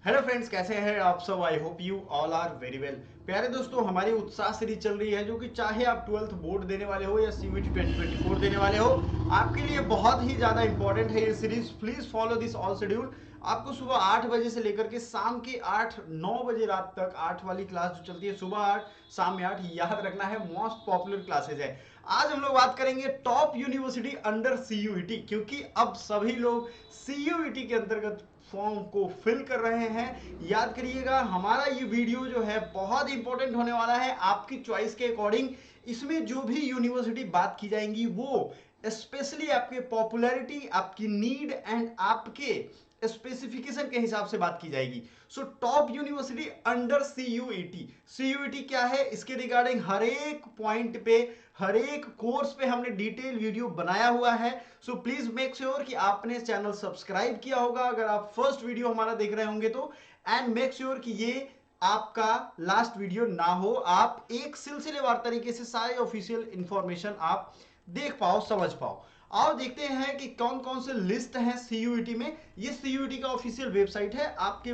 Hello friends, कैसे हैं आप सब। I hope you all are very well. प्यारे दोस्तों, हमारी उत्साह सीरीज चल रही है जो कि चाहे आप 12th बोर्ड देने वाले हो या सीयूईटी 2024 देने वाले हो, आपके लिए बहुत ही ज्यादा इंपॉर्टेंट है ये series. Please follow this all schedule. आपको सुबह 8 बजे से लेकर के शाम के 8-9 बजे रात तक 8 वाली क्लास जो चलती है, सुबह 8 शाम में 8, याद रखना है, मोस्ट पॉपुलर क्लासेज है। आज हम लोग बात करेंगे टॉप यूनिवर्सिटी अंडर सीयूईटी, क्योंकि अब सभी लोग सीयूईटी के अंतर्गत फॉर्म को फिल कर रहे हैं। याद करिएगा, हमारा ये वीडियो जो है बहुत इंपॉर्टेंट होने वाला है आपकी चॉइस के अकॉर्डिंग। इसमें जो भी यूनिवर्सिटी बात की जाएंगी वो स्पेशली आपके पॉपुलैरिटी, आपकी नीड एंड आपके स्पेसिफिकेशन के हिसाब से बात की जाएगी। So top university under CUET. CUET क्या है, इसके रिगार्डिंग हर एक पॉइंट पे, हर एक कोर्स पे हमने डिटेल वीडियो बनाया हुआ है। सो प्लीज मेक श्योर कि आपने चैनल सब्सक्राइब किया होगा अगर आप फर्स्ट वीडियो हमारा देख रहे होंगे तो, एंड मेक श्योर कि ये आपका लास्ट वीडियो ना हो, आप एक सिलसिलेवार तरीके से सारे ऑफिशियल इंफॉर्मेशन आप देख पाओ, समझ पाओ। आओ देखते हैं कि कौन कौन से लिस्ट हैं सीयूईटी में। ये सीयूईटी का ऑफिशियल वेबसाइट है। आपके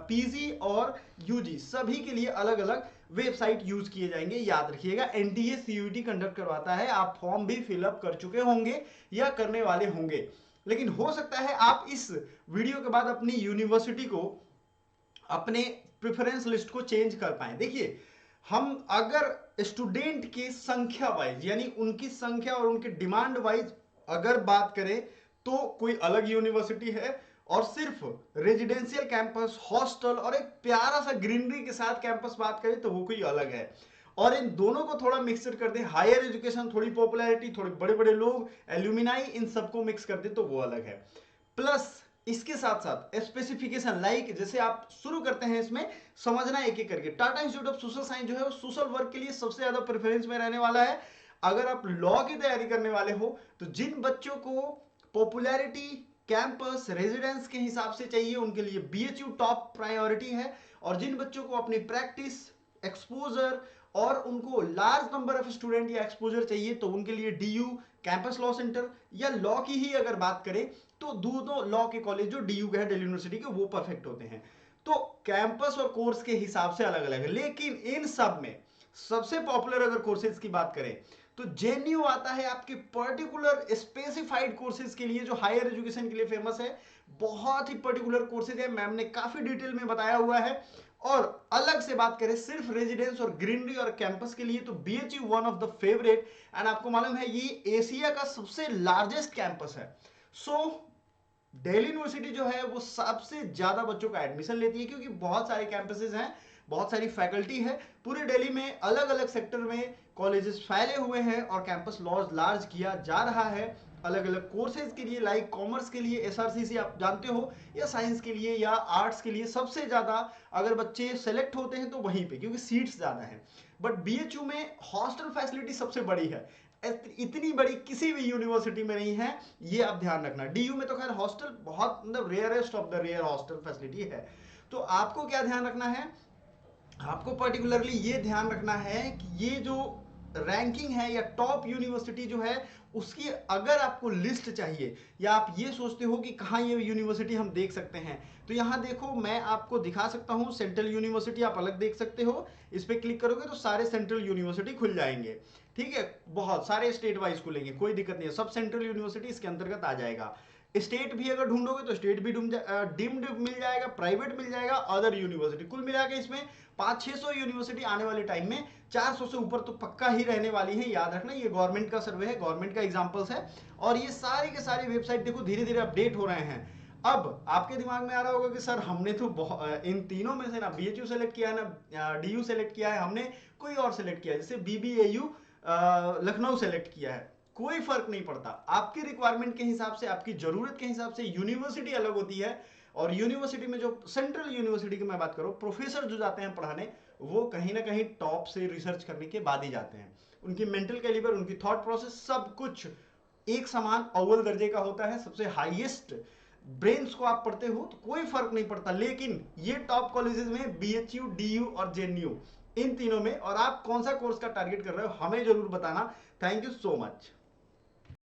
पीजी और यूजी सभी के लिए अलग अलग वेबसाइट यूज किए जाएंगे। याद रखिएगा, एनटीए सीयूईटी कंडक्ट करवाता है। आप फॉर्म भी फिलअप कर चुके होंगे या करने वाले होंगे, लेकिन हो सकता है आप इस वीडियो के बाद अपनी यूनिवर्सिटी को, अपने प्रेफरेंस लिस्ट को चेंज कर पाए। देखिए, हम अगर स्टूडेंट की संख्या वाइज, यानी उनकी संख्या और उनके डिमांड वाइज अगर बात करें तो कोई अलग यूनिवर्सिटी है, और सिर्फ रेजिडेंशियल कैंपस, हॉस्टल और एक प्यारा सा ग्रीनरी के साथ कैंपस बात करें तो वो कोई अलग है। और इन दोनों को थोड़ा मिक्सर कर दे, हायर एजुकेशन, थोड़ी पॉपुलैरिटी, थोड़े बड़े बड़े लोग, एल्यूमिनाई, इन सबको मिक्स कर दे तो वो अलग है। प्लस इसके साथ साथ स्पेसिफिकेशन, लाइक जैसे आप शुरू करते हैं इसमें समझना एक एक करके। Tata institute of social science जो है वो सोशल वर्क के लिए सबसे ज्यादा प्रेफरेंस में रहने वाला है। अगर आप लॉ की तैयारी करने वाले हो तो जिन बच्चों को पॉपुलैरिटी, कैंपस, रेजिडेंस के हिसाब से चाहिए उनके लिए बीएचयू टॉप प्रायोरिटी है। और जिन बच्चों को अपनी प्रैक्टिस, एक्सपोजर और उनको लार्ज नंबर ऑफ स्टूडेंट या एक्सपोजर चाहिए तो उनके लिए डीयू, कैंपस लॉ सेंटर, या लॉ की ही अगर बात करें तो दोनों लॉ के कॉलेज जो डीयू के हैं, दिल्ली यूनिवर्सिटी के, वो परफेक्ट होते हैं। तो कैंपस और कोर्स के हिसाब से अलग अलग है, लेकिन इन सब में सबसे पॉपुलर अगर कोर्सेज की बात करें तो जेएनयू आता है आपके पर्टिकुलर स्पेसिफाइड कोर्सेज के लिए, जो हायर एजुकेशन के लिए फेमस है। बहुत ही पर्टिकुलर कोर्सेज है, मैम ने काफी डिटेल में बताया हुआ है। और अलग से बात करें सिर्फ रेजिडेंस और ग्रीनरी और कैंपस के लिए तो BHU one of the favourite. And आपको मालूम है ये एशिया का सबसे लार्जेस्ट कैंपस है। सो दिल्ली यूनिवर्सिटी जो है वो सबसे ज्यादा बच्चों का एडमिशन लेती है, क्योंकि बहुत सारे कैंपसेस हैं, बहुत सारी फैकल्टी है। पूरे दिल्ली में अलग अलग सेक्टर में कॉलेजेस फैले हुए हैं और कैंपस लॉज लार्ज किया जा रहा है अलग अलग कोर्सेज के लिए। लाइक कॉमर्स के लिए एसआरसीसी आप जानते हो, या साइंस के लिए या आर्ट्स के लिए सबसे ज्यादा अगर बच्चे सेलेक्ट होते हैं तो वहीं पे, क्योंकि सीट्स ज्यादा हैं। बट बीएचयू में हॉस्टल फैसिलिटी सबसे बड़ी है, इतनी बड़ी किसी भी यूनिवर्सिटी में नहीं है, ये आप ध्यान रखना। डीयू में तो खैर हॉस्टल बहुत, मतलब rarest of the rare hostel facility है। तो आपको क्या ध्यान रखना है, आपको पर्टिकुलरली ये ध्यान रखना है कि ये जो रैंकिंग है या टॉप यूनिवर्सिटी जो है उसकी अगर आपको लिस्ट चाहिए, या आप ये सोचते हो कि कहाँ ये यूनिवर्सिटी हम देख सकते हैं, तो यहाँ देखो मैं आपको दिखा सकता हूँ। सेंट्रल यूनिवर्सिटी आप अलग देख सकते हो, इस पर क्लिक करोगे तो सारे सेंट्रल यूनिवर्सिटी खुल जाएंगे। ठीक है, बहुत सारे स्टेट वाइज खुलेंगे, कोई दिक्कत नहीं है, सब सेंट्रल यूनिवर्सिटी इसके अंतर्गत आ जाएगा। स्टेट भी अगर ढूंढोगे तो स्टेट भी डिम्ड मिल जाएगा, प्राइवेट मिल जाएगा, अदर यूनिवर्सिटी, कुल मिला के इसमें 500-600 यूनिवर्सिटी आने वाले टाइम में, 400 से ऊपर तो पक्का ही रहने वाली है। याद रखना, ये गवर्नमेंट का सर्वे है, गवर्नमेंट का एग्जांपल्स है, और ये सारी के सारी वेबसाइट देखो धीरे धीरे अपडेट हो रहे हैं। अब आपके दिमाग में आ रहा होगा कि सर हमने तो इन तीनों में से ना बीएचयू सेलेक्ट किया है ना डीयू सेलेक्ट किया है, हमने कोई और सेलेक्ट किया है, जैसे बीबीएयू लखनऊ सेलेक्ट किया है। कोई फर्क नहीं पड़ता, आपकी रिक्वायरमेंट के हिसाब से, आपकी जरूरत के हिसाब से यूनिवर्सिटी अलग होती है। और यूनिवर्सिटी में जो सेंट्रल यूनिवर्सिटी की मैं बात करूं, प्रोफेसर जो जाते हैं पढ़ाने, वो कहीं ना कहीं टॉप से रिसर्च करने के बाद ही जाते हैं। उनकी मेंटल कैलिबर, उनकी थॉट प्रोसेस, सब कुछ एक समान अव्वल दर्जे का होता है। सबसे हाईएस्ट ब्रेन्स को आप पढ़ते हो तो कोई फर्क नहीं पड़ता। लेकिन ये टॉप कॉलेजेस में बीएचयू, डीयू और जेएनयू, इन तीनों में, और आप कौन सा कोर्स का टारगेट कर रहे हो हमें जरूर बताना। Thank you so much.